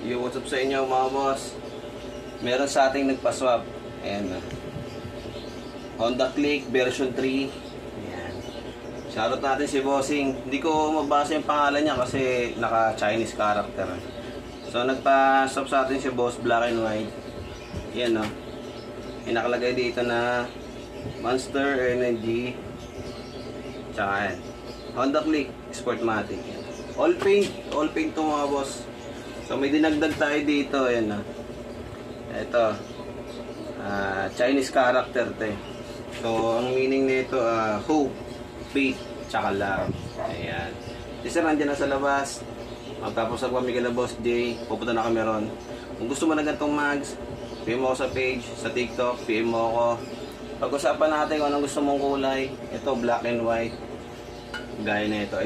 Yung what's up sa inyo mga boss. Meron sa ating nagpa-swap. Ayan na. Honda Click version 3. Ayan. Shoutout natin si Bossing. Hindi ko mabasa yung pangalan niya kasi naka-Chinese character. So nagpa-swap sa atin si Boss Black and White. Ayan no. May nakalagay dito na Monster Energy. Tsaka yan. Honda Click Sportmatic. All paint to mga boss. So may dinagdag tayo dito, ayan na. Ito, Chinese character te. So ang meaning nito, hope, faith, tsaka love. Ayan. Isa nandiyan na sa labas. Tapos sa pamigay na Boss J, pupunta na kami ron. Kung gusto mo na ganitong mags, PM mo ako sa page, sa TikTok, PM mo ako. Pag-usapan natin kung anong gusto mong kulay. Ito, black and white. Gaya na ito.